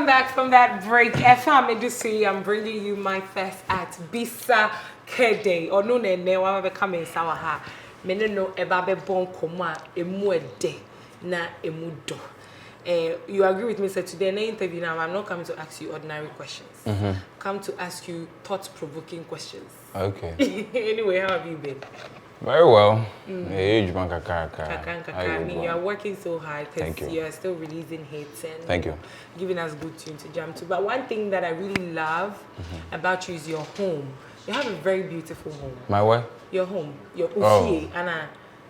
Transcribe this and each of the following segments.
Welcome back from that break. FMDC, I'm bringing you my first at Bisa Kdei. Or no, I will come in Sawaha. Mene no ebabe bon koma emuede na emudo. You agree with me, sir? Today in the interview now, I'm not coming to ask you ordinary questions. Come to ask you thought-provoking questions. Okay. Anyway, how have you been? Very well. I mean, you are working so hard because you are still releasing hits and giving us good tune to jam to. But one thing that I really love about you is your home. You have a very beautiful home. My what? Your home. Your Ufi, Anna.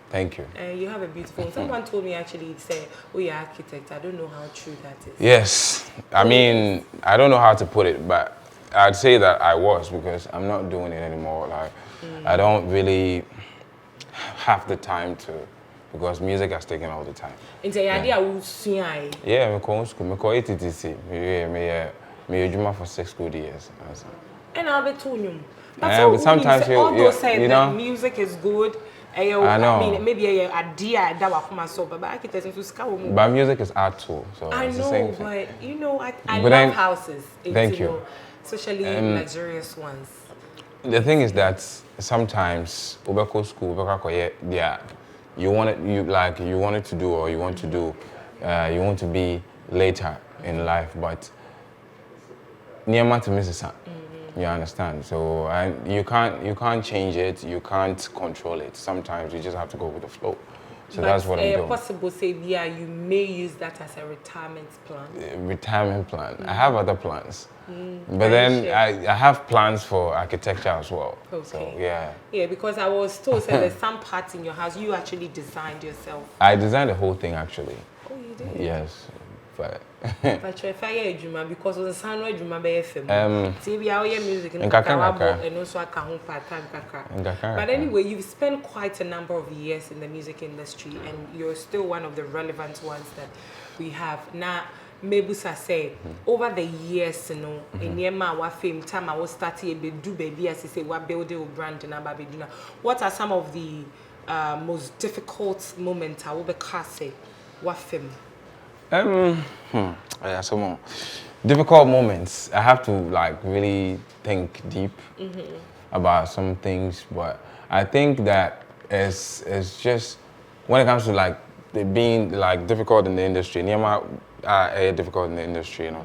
Thank you. You have a beautiful home. Someone told me actually, say, oh, you're an architect. I don't know how true that is. Yes. I mean, I don't know how to put it, but I'd say that I was because I'm not doing it anymore. Like, I don't really have the time to, because music has taken all the time. Into the idea of seeing. Yeah, I'm going to school. I'm going to ATTC. I'm for 6 good years. And I'll be telling you. But sometimes you say know, that music is good. I know. I mean, maybe a idea that was from myself, but I can tell you. But music is art too, so I it's know, the same thing. but you know, I love houses. Thank you. Especially luxurious ones. The thing is that sometimes ubeko school, yeah, you want it to do, or you want to do, you want to be later in life, but near to miss it. You understand? So you can't change it. You can't control it. Sometimes you just have to go with the flow. So but that's what I'm doing. Possible say, yeah, you may use that as a retirement plan. Retirement plan. I have other plans, but then I have plans for architecture as well. Okay. So yeah. Yeah, because I was told that there's some parts in your house you actually designed yourself. I designed the whole thing actually. Oh, you did? Yes. But if I hear Juma because of the sound of Juma FM. TV our music and also I can part-time. But anyway, you've spent quite a number of years in the music industry and you're still one of the relevant ones that we have. Now, Mebusa say over the years, you know, in Yema wa fame time I was starting a do baby as I say what building a brand in Ababeduna. What are some of the most difficult moments I will be say what fame? Yeah, some more difficult moments. I have to like really think deep about some things, but I think that it's just when it comes to like being like difficult in the industry. Difficult in the industry, you know,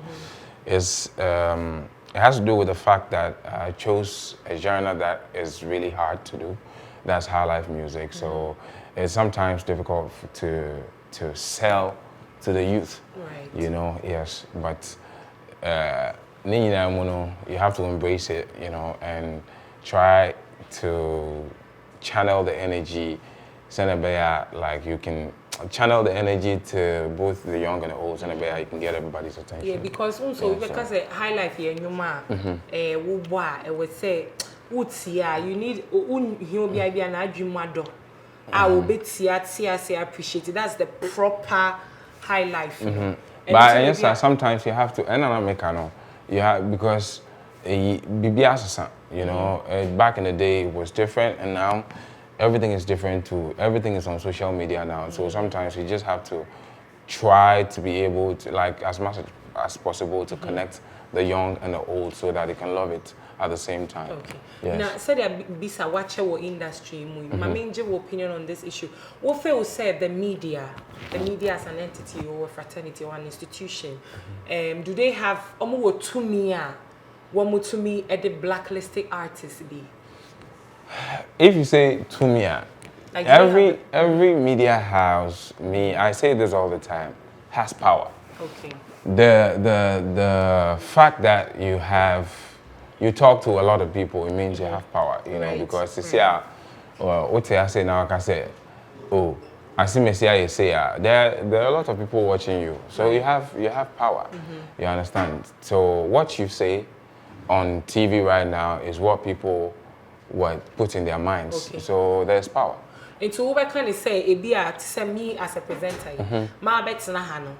is it has to do with the fact that I chose a genre that is really hard to do. That's high life music, so it's sometimes difficult to sell to the youth, right? You know, yes, but you have to embrace it, you know, and try to channel the energy. Like you can channel the energy to both the young and the old, and you can get everybody's attention. Yeah, because also because high life here, you would say, you need I will be appreciate it. That's the proper high life. But yes, sometimes you have to, you have, because you know, back in the day it was different, and now everything is different too. Everything is on social media now, so sometimes you just have to try to be able to, like, as much as possible to connect the young and the old so that they can love it at the same time. Okay. Yes. Now, say that Bisa watch our industry. My main opinion on this issue. What feel say the media as an entity or a fraternity or an institution, do they have almost to me at the blacklisted artists be? If you say to me, like every media house, I say this all the time, has power. Okay. The fact that you talk to a lot of people, it means you have power, you know, because you see, what I say now, I can say, oh, I see me say, there are a lot of people watching you, so you have power, you understand? So what you say on TV right now is what people put in their minds, so there's power. Into what can say, it be me as a presenter, my bet na hano,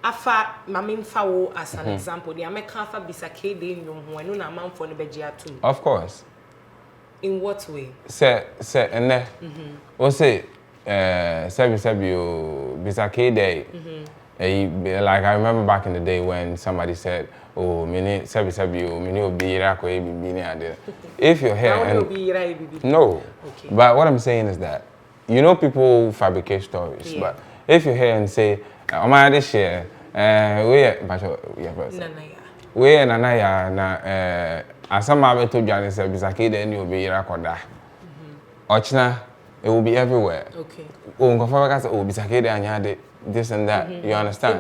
afa mamimfa wo as an example, the American afa Bisa Kdei no na man for the begia too. Of course. In what way? Say and there. What say Bisa Kdei Like I remember back in the day when somebody said, "Oh, if you're here, and, no." Okay. But what I'm saying is that, you know, people fabricate stories. Yeah. But if you're here and say, "Oh my, this year, we Nanaya na asama to Johnny said Bisa Kdei and you'll be Rakoda. Ochna, it will be everywhere. Okay. Oh, Bisa Kdei and you had this and that. You understand?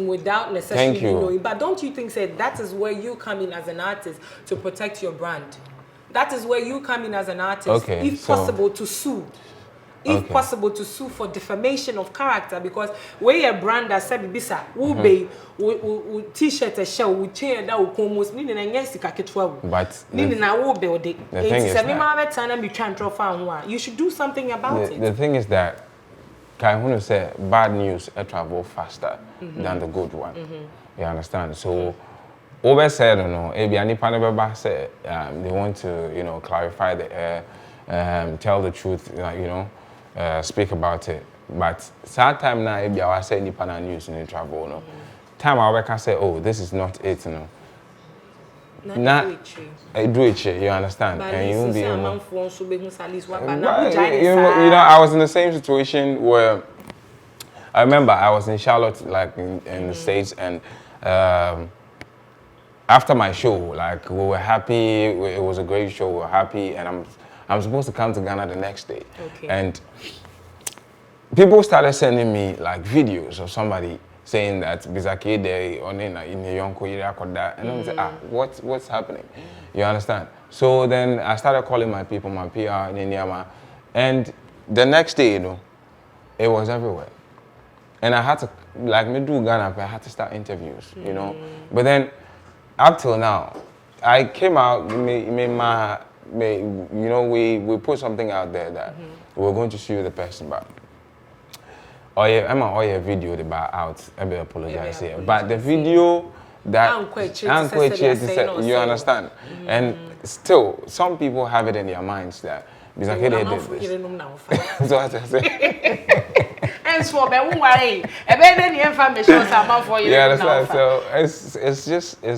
Without necessarily knowing. But don't you think that is where you come in as an artist to protect your brand? That is where you come in as an artist, if possible, to sue. If possible, to sue for defamation of character, because we a brand that said Bisa, will be t-shirt a show, we chair that will come most meaning and yes, but meaning I will build it. The thing is that you should do something about it. The thing is that Kai say bad news travel faster than the good one. You understand? So over said, you know, said they want to, you know, clarify the air, tell the truth, you know. Speak about it, but sometimes now if I say independent news in travel, no, time I can say, oh, this is not it, you know. Not do it, you understand? But and you won't be able. You know, I was in the same situation where I remember I was in Charlotte, like in the States, and after my show, like we were happy. It was a great show. We were happy, and I'm supposed to come to Ghana the next day. Okay. And people started sending me like videos of somebody saying that Bisa Kdei on in the Yonko Irakoda. And I'm like, what's happening? You understand? So then I started calling my people, my PR in Inyama. And the next day, you know, it was everywhere. And I had to, like me do Ghana, I had to start interviews, you know. But then up till now, I came out, you know, we put something out there that we're going to sue the person back. I'm video about out. I apologize here, but the video that you understand, and still some people have it in their minds that Bisa Kdei did this. So as I say. And so, yeah, so it's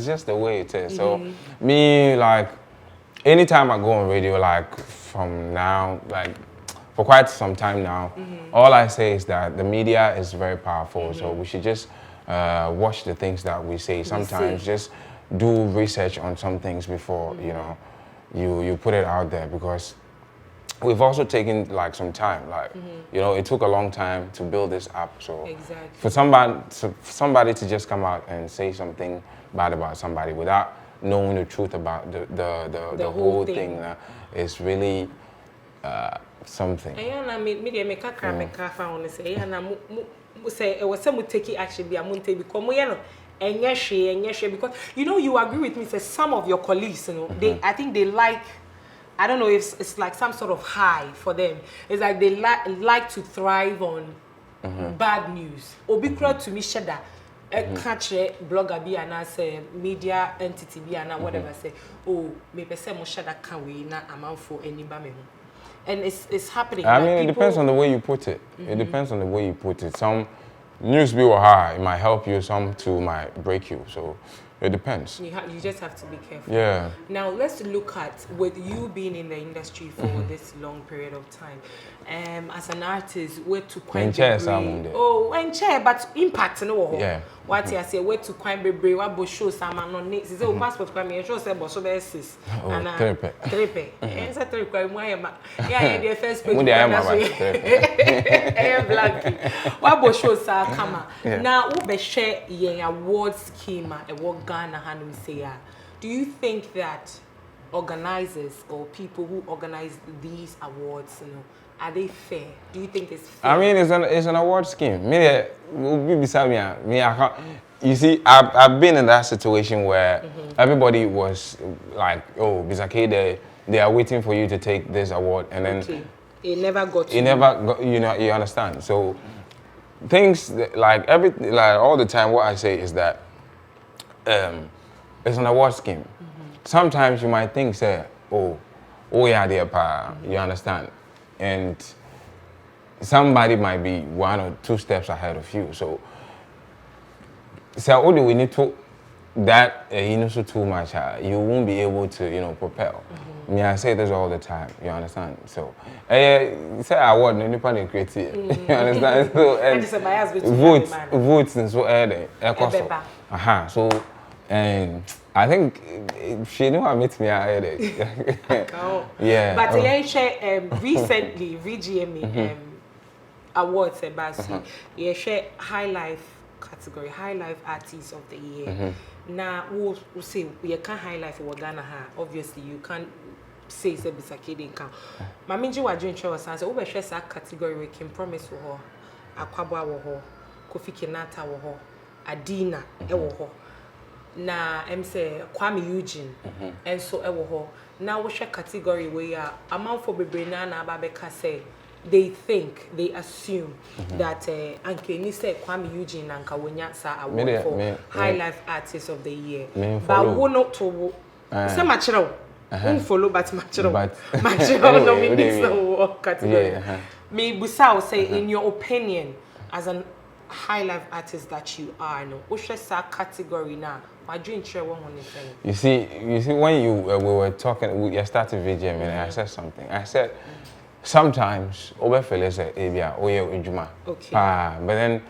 just the way it is. So me, like, anytime I go on radio, like from now, like for quite some time now, all I say is that the media is very powerful. So we should just watch the things that we say. Sometimes just do research on some things before you know you put it out there, because we've also taken like some time. Like you know, it took a long time to build this app. So for somebody to just come out and say something bad about somebody without knowing the truth about the whole thing is really something. Because you know, you agree with me, say some of your colleagues, you know, I think they like, I don't know if it's like some sort of high for them. It's like they like to thrive on bad news. Obikra to me shada catch a blogger be and say media entity be and whatever say, oh, maybe say mo shada can we na amount for any bame. And it's happening. I mean, it depends on the way you put it. It depends on the way you put it. Some news be high, it might help you, some too might break you. So it depends. You just have to be careful. Yeah. Now let's look at, with you being in the industry for this long period of time, as an artist, where to quite but impact no. Yeah. What you say, where to quite be what bo show some on next. Is a passport come here show say bo so be sis. And trepe. And say trepe kwa mo yeah, the first page. Black. What bo show sa kama. Now who be share yen award scheme e work Ghana hanum say. Do you think that organizers or people who organize these awards, you know, are they fair? Do you think it's fair? I mean, it's an award scheme. Me, beside me, I can't. You see, I've been in that situation where everybody was like, "Oh, Bisa Kdei, they are waiting for you to take this award," and then it never got. You know, you understand. So things like all the time, what I say is that it's an award scheme. Sometimes you might think, say, oh yeah, dear pa, you understand. And somebody might be 1 or 2 steps ahead of you. So all we need to that you know so too much, you won't be able to propel. I say this all the time. You understand? So say award no nipa na create. You understand? So votes and so so I think she knew how meet me out yeah. But recently VGMA awards you share high life category, high life artist of the year. Now we'll say you can't high life for Ghana. Obviously you can't say Bisa Kdei can. Maminji wa dream show was answer we share that category we can promise wo ho, Akwabwa wo ho, Kofi Kinata wo ho, Adina wo ho. Na say Kwame Eugene and so wo ho. Now we share category where amount for bebre na ababeka say they think, they assume that Anke ni say Kwame Eugene and Kawonya sa award for high life artist of the year. But we not to say machiro. Follow but machiro. Machiro no means so category. Me Busa say in your opinion as an high life artist that you are, no, what's that category now? My dream share one thing. You see when we were talking, we started VGM and I said something. I said sometimes overfeel say ebia oye ejuma. Okay. But then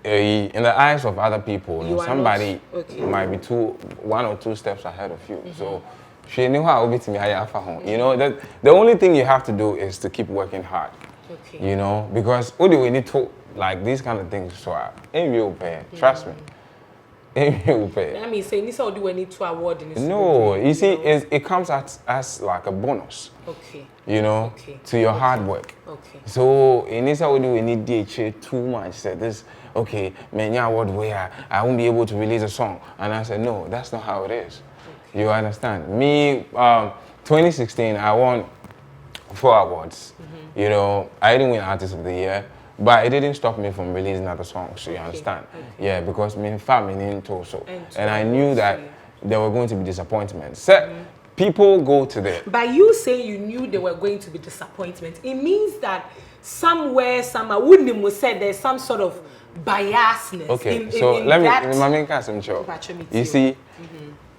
in the eyes of other people, somebody might be 1 or 2 steps ahead of you. So she knew how to me that the only thing you have to do is to keep working hard. Okay. Because what do we need to like these kind of things so aim you pay. Trust me. Aim you pay. I mean saying this all do we need to award in this. No, you see it comes as like a bonus. Okay. To your hard work. Okay. So in this how do we need DHA too much? Said this, okay, man, yeah, what where I won't be able to release a song. And I said, no, that's not how it is. Okay. You understand? Me, 2016, I won 4 awards. I didn't win Artist of the Year, but it didn't stop me from releasing other songs. You understand? Okay. Yeah, because me family into so, and I knew that there were going to be disappointments. People go to the. By you saying you knew there were going to be disappointments, it means that somewhere, wouldn't say there's some sort of biasness. Okay, so let me make some joke. You see,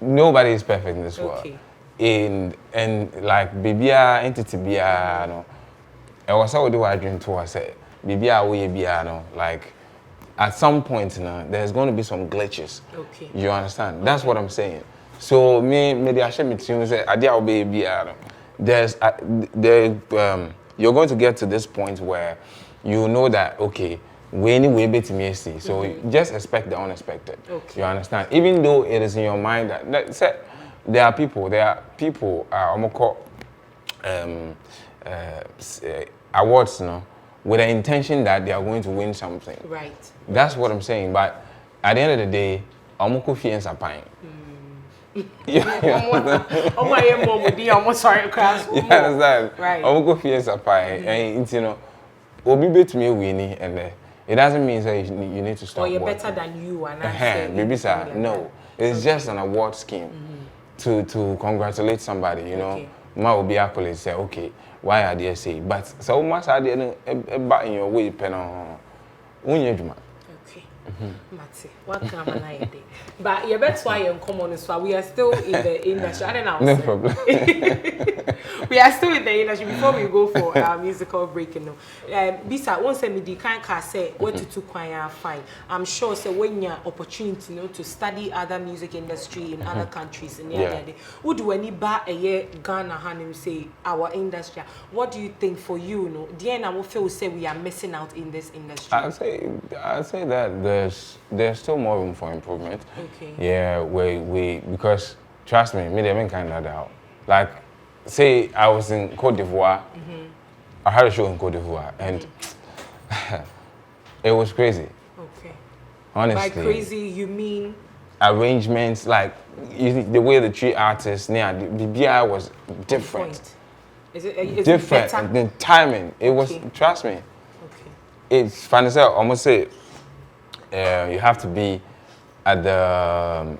nobody is perfect in this world. And like Bibia entity Bia no, I was how do I dream to I said Bibia we Bia no, like at some point now there's going to be some glitches. Okay. You understand? That's what I'm saying. So me I share with you say Adia obey Bia no. You're going to get to this point where you know that okay, we anyway bit me see. So just expect the unexpected. Okay. You understand? Even though it is in your mind that say there are people awards with the intention that they are going to win something. Right. That's what I'm saying. But at the end of the day, I'm sorry, class. You understand? Right. And obi bet me winning and it doesn't mean that you need to stop. Or you're better than you and baby sir, no. It's just an award scheme to congratulate somebody, Ma will be accolades say, okay, why are they say? But so much are they in your way pen on okay. Mate, what can I do? But yeah, that's why you're common so we are still in the industry. I don't know. No problem. We are still in the industry before we go for our musical break. Bisa, once me the kind of say what to choir fine. I'm sure so when your opportunity to study other music industry in other countries in the other day. Would do any bar a year Ghana and say our industry? What do you think for you? The end I will feel say we are missing out in this industry. I'd say that there's still more room for improvement. Okay. Yeah, because trust me, they make kind of doubt. Like, say I was in Côte d'Ivoire, I had a show in Côte d'Ivoire, and it was crazy. Okay. Honestly. By crazy, you mean? Arrangements, like the way the 3 artists, the BI was different. Is it different? Better? The timing, it was. Trust me. Okay. It's funny. I almost say you have to be at the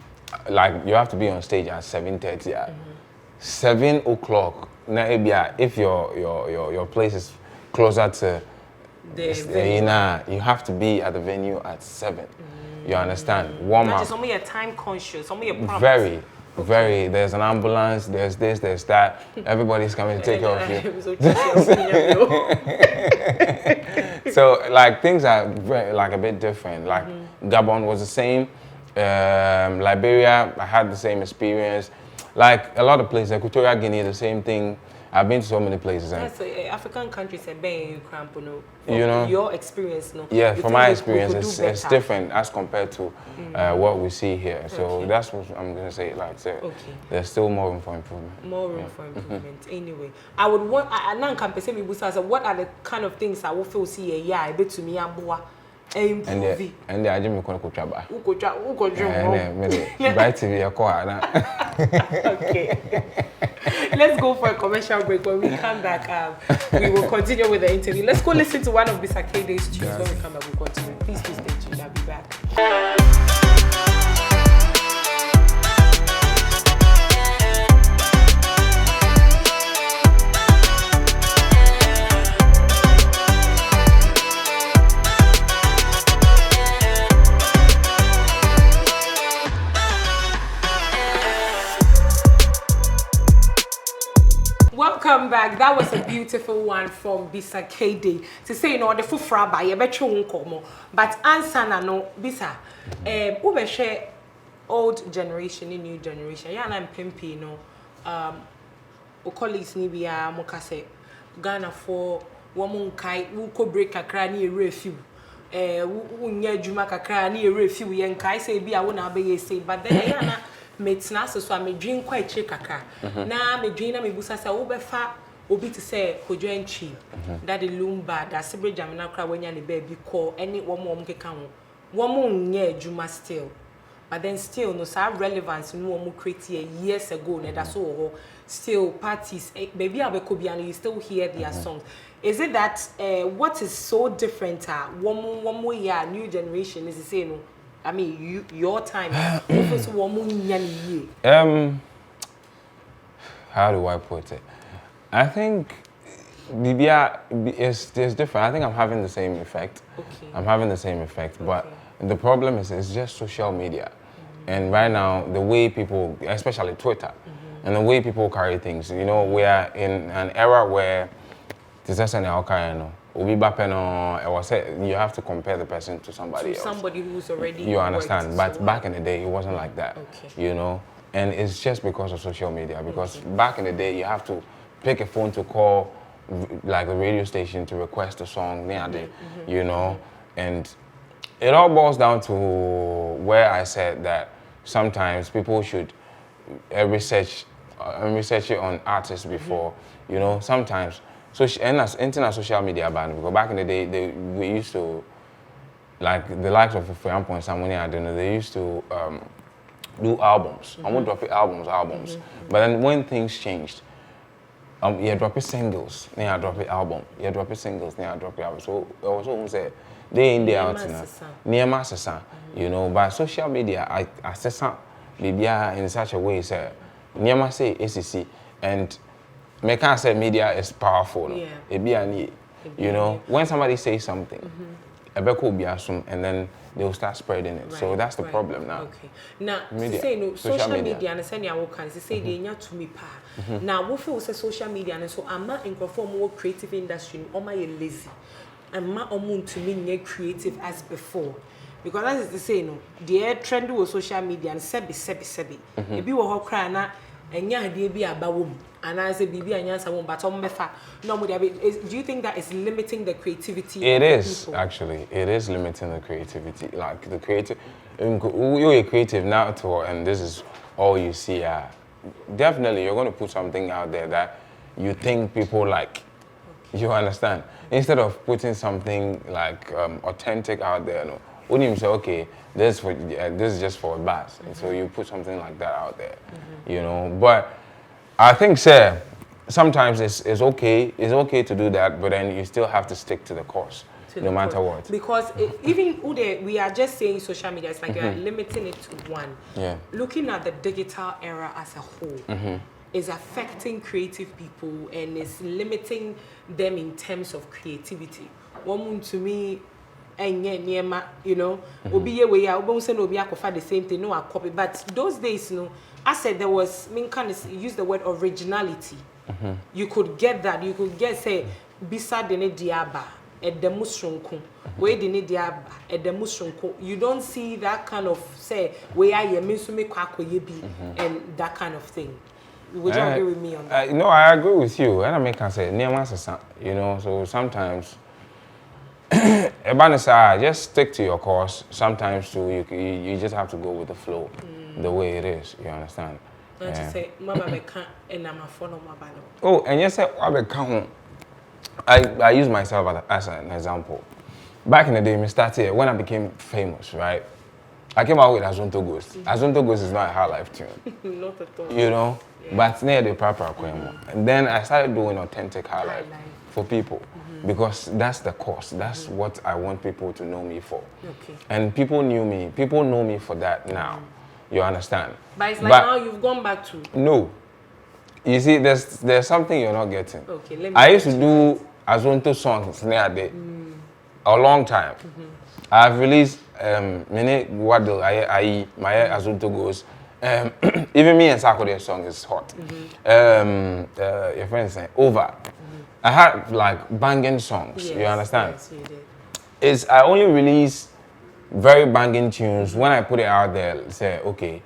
you have to be on stage at 7:30. 7 o'clock. Now, if your place is closer to You have to be at the venue at 7. You understand? Warm up. That is only a time conscious, only a prompt. Very. Very. There's an ambulance, there's this, there's that. Everybody's coming to take care of you. So, like, things are very, like, a bit different. Like, Gabon was the same. Liberia, I had the same experience. Like, a lot of places, Equatorial Guinea, the same thing. I've been to so many places. Yes, African countries are being cramped, you know, your experience, no? Yeah, from my experience, it's different as compared to what we see here. So that's what I'm going to say. Like, there's still more room for improvement. More room for improvement. Anyway, I would want, what are the kind of things I will feel see a bit to me, and the agent will okay. Let's go for a commercial break. When we come back, we will continue with the interview. Let's go listen to one of Bisa Kdei's tunes. When we come back, we'll continue. Please stay tuned. I'll be back. Welcome back. That was a beautiful one from Bisa Kdei. To say the full fraba, you bet you won't. But answer no Bisa. We share old generation and new generation. Yeah, I'm pimpy, colleagues ni biya mokase Ghana for woman kai who could break a cranny refu. Unya juma kakra ni refu yen kai say be a wona be say, but then yana metna so me dream quite check kakra. Na me dream na me busa say obefa obi to say kojoenchi that the lumba that sebre jamina kra wenya ni baby call any one mom keka ho woman nye juma still. But then still no sa relevance no mo create years ago na that so still parties baby abekobiano you still hear their songs. Is it that what is so different one more year new generation is the same? I mean your time how do I put it? I think Bibia is different. I think I'm having the same effect. Okay. I'm having the same effect, but the problem is it's just social media. And right now, the way people, especially Twitter, and the way people carry things, we are in an era where you have to compare the person to somebody else. Somebody who's already You understand, but back in the day, it wasn't like that, And it's just because of social media, because back in the day, you have to pick a phone to call, like the radio station to request a song, and it all boils down to where I said that sometimes people should research it on artists before, sometimes. So internet social media ban because back in the day we used to, like the likes of for example someone I don't know, they used to do albums. I won't drop it albums. But then when things changed, you drop it singles, then I drop it album. You drop it singles, then I drop it album. So I was almost said day in day out near Master, But social media I said some media in such a way say near my say ACC and me can't say media is powerful. When somebody says something, and then they'll start spreading it. So that's the problem now. Okay. Now, social media and send your can say they need to me pa. Now, what for say social media and so I'm not in more creative industry or my lazy. I'm not to me creative as before. Because that is to say the trend with social media and sebi. If you were cry na enya de bi abawom and I say bibi anyansa won but ombefa no mo do you think that is limiting the creativity? It is actually. It is limiting the creativity. Like the creative you're creative now and this is all you see. Definitely you're going to put something out there that you think people like. You understand? Instead of putting something like authentic out there, wouldn't you say, okay, this is just for a bass, and so you put something like that out there, But I think, sometimes it's okay. It's okay to do that, but then you still have to stick to the course, no matter what. Because even we are just saying social media, it's like you're limiting it to one. Yeah. Looking at the digital era as a whole. Is affecting creative people and is limiting them in terms of creativity. woman to me and near you know, obi ye way out, bones and obi the same thing, no, I copy. But those days, you know, I said there was kind of use the word originality. You could get that, you could get say Bisa Kdei diaba at the mushrunku, where the diaba at the mushrunku. You don't see that kind of say where I am me kwako yebi and that kind of thing. Would you agree with me on that? No, I agree with you. And I make say near you know, so sometimes just stick to your course. Sometimes too, you just have to go with the flow, the way it is. You understand? And to say, Mama, I can't, and I'm a follow my banner. Oh, and yes, I use myself as an example. Back in the day, when I became famous, right? I came out with Azonto Ghost. Azonto Ghost is not a high life tune. Not at all. You know? But near the proper and then I started doing authentic high life for people because that's the course. That's what I want people to know me for. Okay. And people knew me. People know me for that now. You understand? But it's like now you've gone back to. No. You see, there's something you're not getting. Okay, let me. I used to do Azonto songs near the a long time. I've released many Wadil my Azonto goes. Even me and Bisa Kdei song is hot. Your friend saying over. I had like banging songs. Yes, you understand? Yes, you did. I only release very banging tunes when I put it out there. Say okay,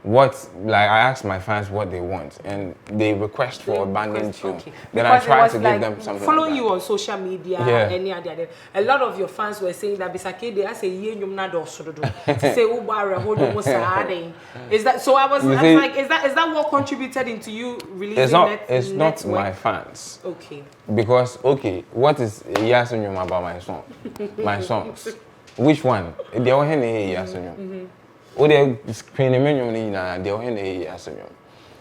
I ask my fans what they want and they request for a banging tune. Okay. Then because I try to give them something. Following you on social media, any other. A lot of your fans were saying that Bisa Kdei, I say ye nyum na do sorodo. To say ubara hold mo saade. Is that so? I was like, is that what contributed into you releasing It's not my fans. Okay. Because what is Yasunyum about my song? My songs. Which one? They all have Yasunyum. Oh, they're screening me now. They all have Yasunyum.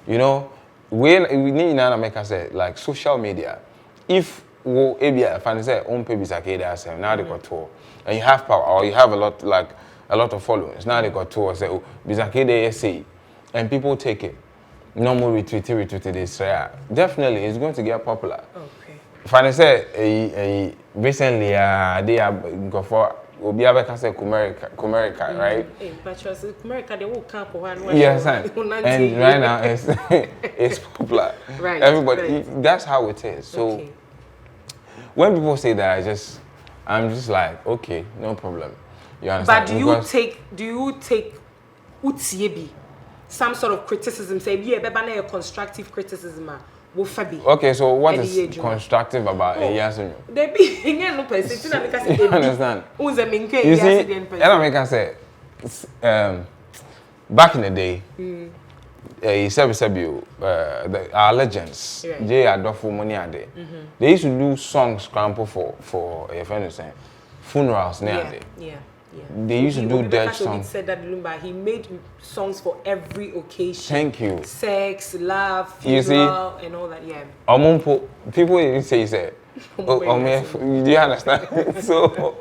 You know, when we need to make us say like social media. If ABI fans say on pay Bisa Kdei now they got tour and you have power or you have a lot of followers. Now they got tour say Bisa Kdei say and people take it. No more retweet this. Definitely, it's going to get popular. Okay. If I say recently, they have got for Obiabe can say Kumerica, right? But Kumerica, they will come for one. Yes, and right now it's popular. Right. Everybody, that's how it is. So when people say that, I'm just like, okay, no problem. You understand? But do you take utiebi? Some sort of criticism, say, yeah, constructive criticism. Okay, so what is constructive about a Yasunyo? They be no person. You understand? You see, and I make us say, back in the day, our legends, Jay Adolfo Moniade, they used to do songs scramble for a friend saying funerals nowadays. Yeah. They used to do dead songs. Said that he made songs for every occasion. Thank you. Sex, love, funeral, and all that. Yeah. People even say, do you understand? so,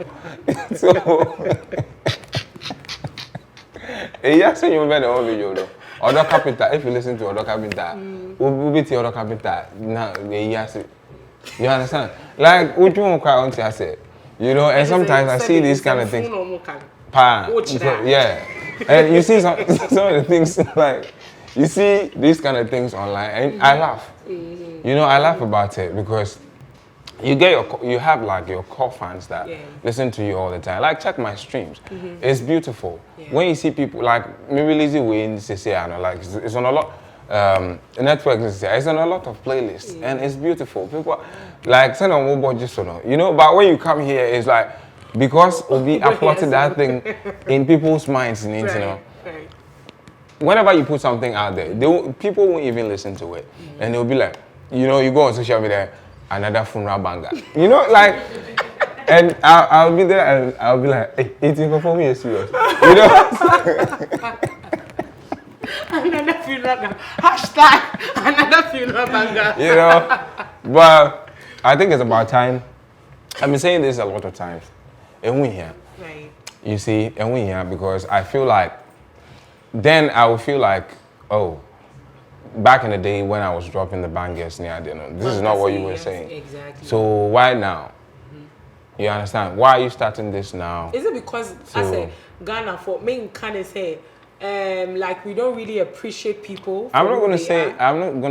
yes, you better all video though. Other Carpenter, if you listen to Other Carpenter, we'll be to Other Carpenter. Now, you understand? Like, what you want to say? You know, and sometimes I see these kind of things. Yeah. And you see some of the things like, you see these kind of things online and I laugh. You know, I laugh about it because you have like your core fans that listen to you all the time. Like check my streams. It's beautiful. When you see people like maybe Lizzie Wayne, like it's on a lot network it's on a lot of playlists and it's beautiful. People like send on mobile just you know, but when you come here it's like because Obi uploaded that thing in people's minds in the internet. Right. Whenever you put something out there, people won't even listen to it. And they'll be like, you know, you go on social media, another funeral banger. You know, like and I'll be there and I'll be like, hey, 18 for me is serious. You know? Another funeral banger. Hashtag another funeral banger. You know, but I think it's about time. I've been saying this a lot of times. And we here. Right. You see, and we here because I feel like, then I would feel like, oh, back in the day when I was dropping the bangers, this is not what you were saying. Exactly. So why now? You understand? Why are you starting this now? Is it because I say Ghana for me kind of say like we don't really appreciate people? I'm not gonna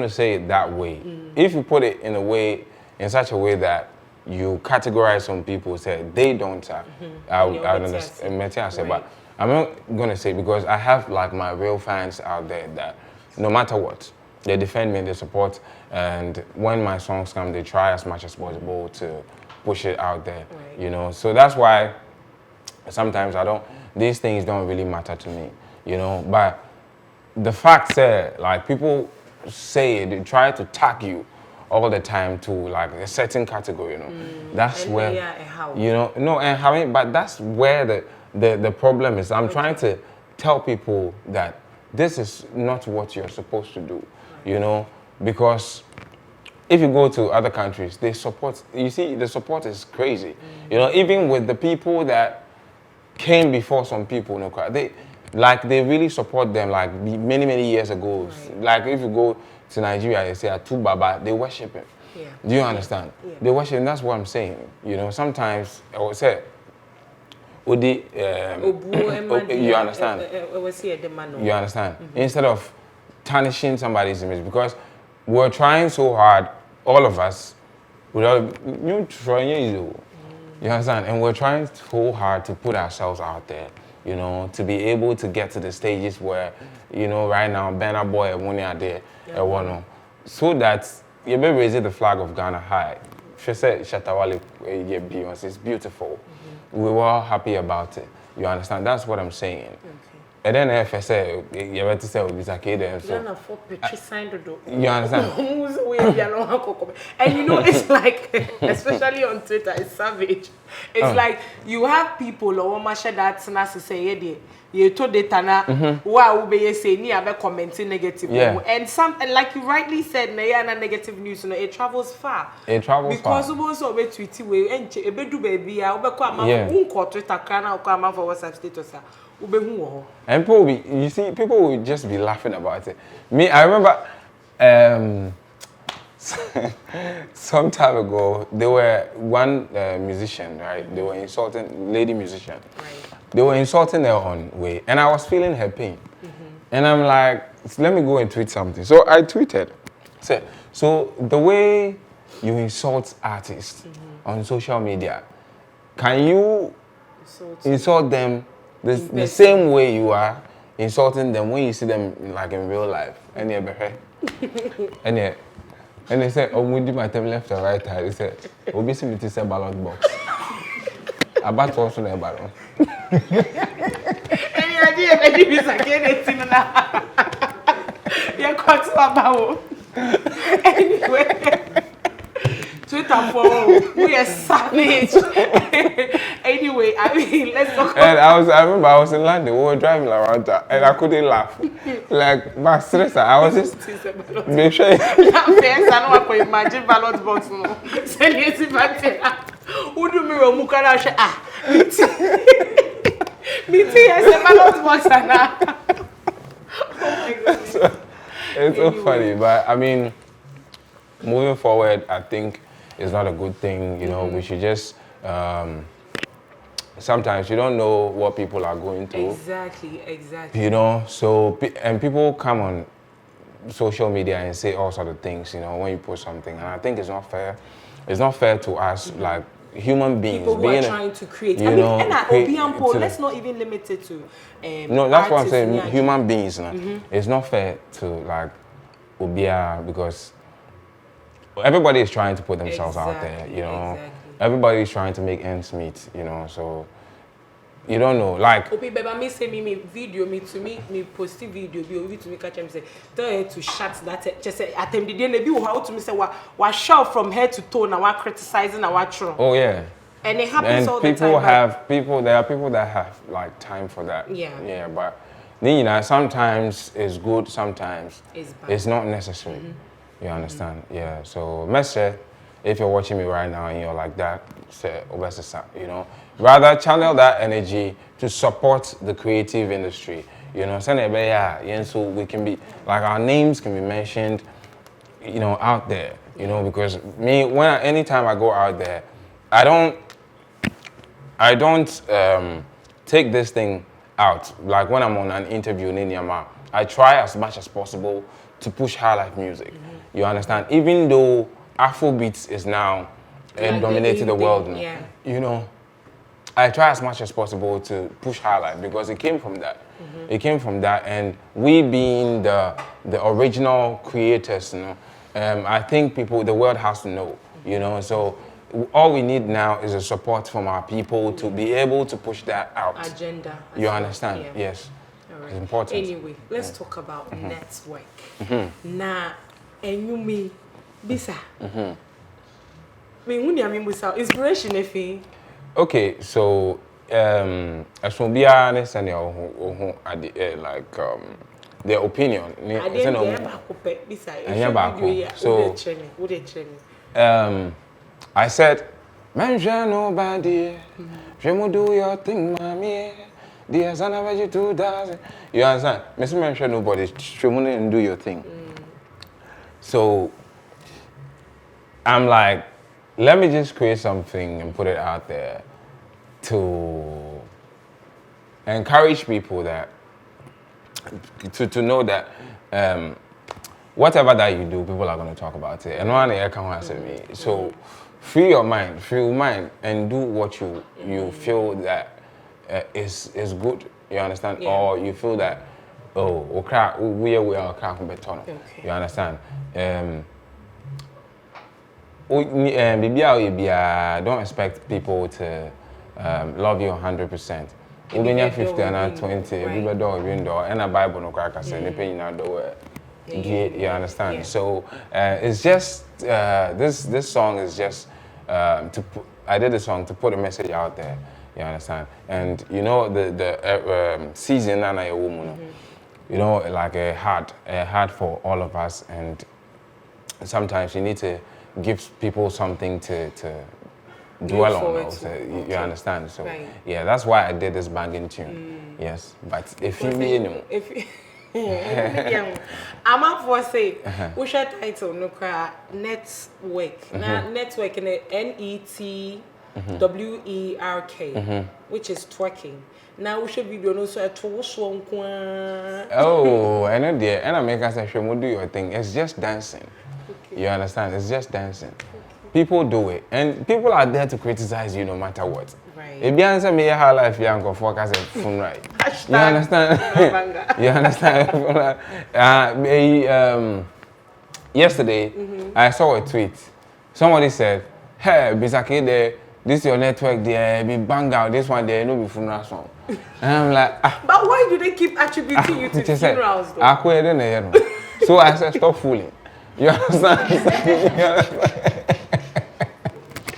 say it that way. If you put it in such a way that you categorize some people, say they don't have, I understand. Right. But I'm not gonna say, because I have like my real fans out there that no matter what, they defend me, they support, and when my songs come, they try as much as possible to push it out there, right. You know. So that's why sometimes these things don't really matter to me, you know. But the fact that like people say they try to tag you all the time to like a certain category, you know. That's and where you know, no, and having, but that's where the problem is. I'm trying to tell people that this is not what you're supposed to do, you know, because if you go to other countries, they support, you see, the support is crazy. You know, even with the people that came before some people, you know, they really support them like many years ago. Right. Like if you go to Nigeria, they say Atu Baba, they worship him. Yeah. Do you understand? Yeah. They worship him, that's what I'm saying. You know, sometimes I would say, you understand? You understand? Instead of tarnishing somebody's image, because we're trying so hard, all of us, without you understand? And we're trying so hard to put ourselves out there, you know, to be able to get to the stages where, you know, right now, Banner Boy, so that you may raise the flag of Ghana high. She said, Shatawale, it's beautiful. We were all happy about it. You understand? That's what I'm saying. Okay. And then if I say, you have to say, Bisa Kdei, so you understand? And you know, it's like, especially on Twitter, it's savage. It's like you have people or that's not to say, you told it wow, be say ni abe commenting negative. Yeah. And like you rightly said, na negative news, you know, it travels far. It travels because far. Because we tweet we and do baby, Twitter kana for WhatsApp status. And people will just be laughing about it. Me, I remember some time ago, there were one musician, right? They were insulting, lady musician. Right. They were insulting her own way, and I was feeling her pain. And I'm like, let me go and tweet something. So I tweeted, said, so the way you insult artists on social media, can you insult them the same way you are insulting them when you see them like in real life? And they said, oh, we do my time left or right hand. They said, oh, basically it's a ballot box. About also a ballot. Any idea if any Bisa Kdei now? You're quite about. Anyway. Twitter for we are savage. Anyway, I mean, let's talk. And I remember I was in London. We were driving around that, and I couldn't laugh. Like my stress, I was just make sure. I don't want to imagine ballot box no. Say yes, but who do me romukara she me tea yes ballot box na. Oh my God. So, it's so funny, but I mean, moving forward, I think it's not a good thing. You know, we should just. Sometimes you don't know what people are going through. Exactly. You know, so and people come on social media and say all sorts of things. You know, when you post something, and I think it's not fair. It's not fair to us, like human beings. People who are trying to create. I mean, let's not even limit it to. No, that's what I'm saying. Human beings, it's not fair to like obia because everybody is trying to put themselves out there. You know. Everybody's trying to make ends meet, you know, so you don't know. Like okay, but me say me video me posting video be to me catch him say tell her to shut that just say attempt the day be how to me say what shout from head to toe now what criticizing now what true. Oh yeah. And it happens and all the time. There are people that have like time for that. Yeah, but you know, sometimes it's good, sometimes it's not necessary. You understand? Yeah. So message. If you're watching me right now and you're like that, say, you know, rather channel that energy to support the creative industry. You know, so we can be, like our names can be mentioned, you know, out there, you know, because anytime I go out there, I don't I don't take this thing out. Like when I'm on an interview in Inyama, I try as much as possible to push high life music. You understand? Even though Afrobeats is now dominating the world now, you know, I try as much as possible to push high life because it came from that. It came from that, and we being the original creators, you know, I think the world has to know, you know. So all we need now is a support from our people to be able to push that out. Agenda. You understand? Yeah. Yes. All right. It's important. Anyway, let's talk about network. Now, and you me, Bisa. Me, inspiration, if okay, so as from behind like their opinion. So I said, "Mention nobody, you do your thing, mommy. Dear son of you 2000." You understand? Mr. Mention nobody, you do your thing. So I'm like, let me just create something and put it out there to encourage people that to know that whatever that you do, people are going to talk about it. And one day I can answer me. So free your mind, and do what you feel that is good. You understand? Yeah. Or you feel that we are cracking better. You understand? Don't expect people to love you 100%. Even 50 and 20, everybody window and a Bible no crack as any you understand? Yeah. So it's just this song is just I did the song to put a message out there. You understand? And you know the season and a woman, you know, like a heart for all of us, and sometimes you need to give people something to dwell on. Also, you understand? So yeah, that's why I did this banging tune. Yes, but if I'm up for say, we should title no cry network. Now network in NETWERK, which is twerking. Now we should be doing so a tool. Oh, I know dear, and I make us say, do your thing. It's just dancing. You understand? It's just dancing. People do it, and people are there to criticize you no matter what. Right. If you answer me how life you go for, I said, right. You understand? You understand? Yesterday, I saw a tweet. Somebody said, "Hey, Bisa Kdei, this is your network there, be bang out. This one there, no be funeral song." And I'm like, But why do they keep attributing you to funerals though? So I said, stop fooling. You understand?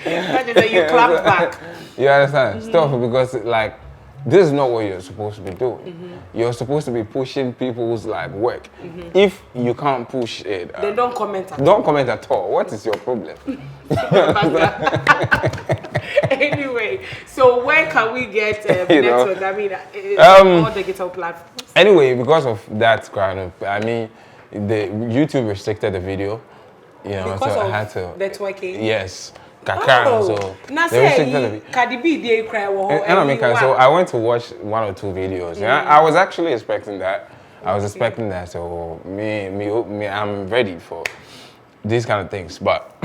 That is that you clap back. You understand? Stop, because like this is not what you're supposed to be doing. You're supposed to be pushing people's like work. If you can't push it, they don't comment at all. Don't comment at all. What is your problem? Anyway, so where can we get network? I mean, all digital platforms. Anyway, because of that kind of, I mean, the YouTube restricted the video. You know, because so of I had to networking. Yes. So now say Cardi B they cry. So I went to watch 1 or 2 videos. I was actually expecting that. I was expecting that. So me, I'm ready for these kind of things. But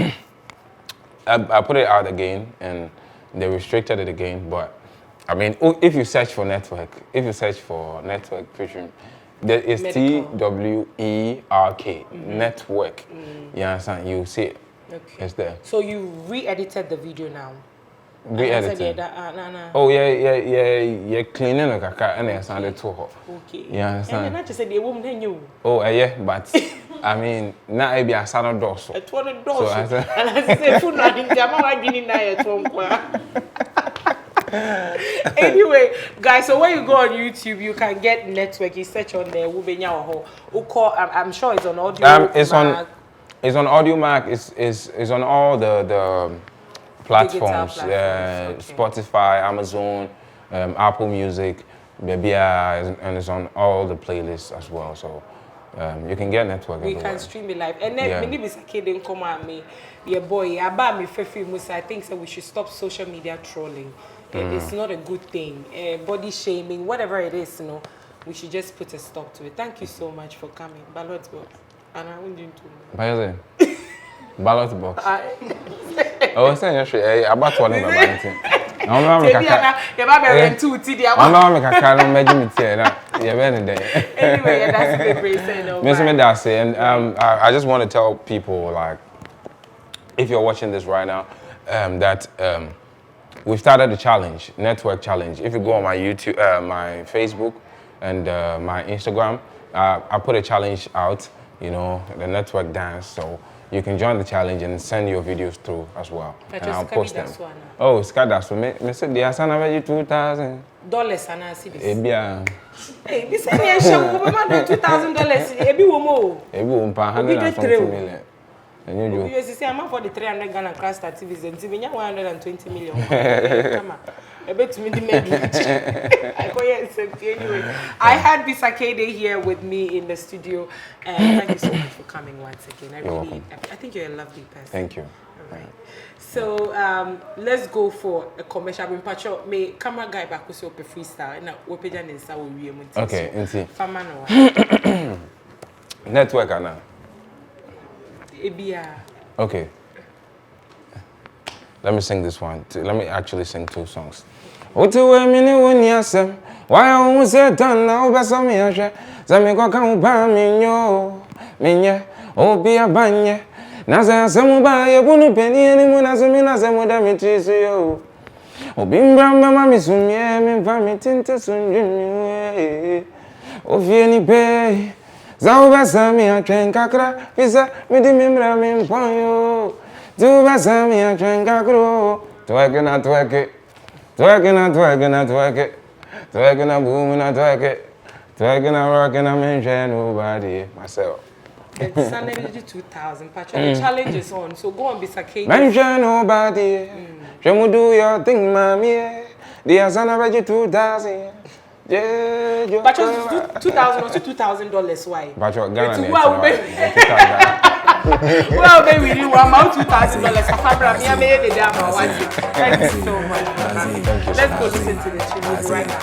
I put it out again, and they restricted it again. But I mean, if you search for network, featuring, there is TWERK network. You understand? You see it. Okay. It's there. So you re-edited the video now? Re-edited? Oh, yeah, cleaning the kaka and it sounded too hot. Okay. You understand? And then I just said the woman then you. Oh, yeah, but I mean, now I be a son of dorsal. A 20 dorsal. And I said, food not in Jama, getting there. Anyway, guys, so when you go on YouTube, you can get network. You search on there, I'm sure it's on audio. It's on Audio Mac. It's on all the platforms. Okay. Spotify, Amazon, Apple Music, maybe, and it's on all the playlists as well. So you can get network. We can stream it live. And then maybe Bisa Kdei come at me, yeah boy, about me I think so we should stop social media trolling. It's not a good thing. Body shaming, whatever it is, we should just put a stop to it. Thank you so much for coming. Ballot box. And I won't do it. Ballot box. Oh, say actually, about one of my banting. I'm not making Anyway, that's the bracelet. And I just want to tell people, like, if you're watching this right now, that we've started a challenge, network challenge. If you go on my YouTube, my Facebook, and my Instagram, I put a challenge out. The network dance. So you can join the challenge and send your videos through as well, and I'll post them. Oh, Skada, so me said the asana value $2,000. And I see this. Hey, this is $2,000. Ebi womo. Ebi wompa 150 million. You see, I'm for the 300 Ghana class TVs and TV 120 million. Come on. I bet me the anyway. I had Bisa Kdei here with me in the studio, and thank you so much for coming once again. I think you're a lovely person. Thank you. All right. So let's go for a commercial. Me camera guy back who's up a freestyle and we pay and inside we okay, inti. Famano. Network Anna. Okay. Let me sing this one. Let me actually sing 2 songs. Otuwe mini wonyasem, why unse done now besa mi ashe, zame kwa kamuba minyo, minye, obi abanye, naza asemu ba ye bunu peni eni muna sumi na semu da mitrisu yo. Obi mbramba mami sumye, mimfa mitinte sunjimi, ofie ni pe, za ubesa mi atren kakra, fisa midi mimra mimponyo, tu besa mi atren kakro, tweke na tweke. Twerking, booming, twerking, rocking, I mention nobody, myself. It's Sunday 2000, Patrick. The challenge is on, so go on, Bisa Kdei. Mention nobody. You do your thing, mommy. The Asana Veggie 2000. Yeah, Patrick, 2000 or $2,000, why? Patrick, Ghana. Well, baby, we do about $2,000. Thank you so much. Let's go listen to the tune right now.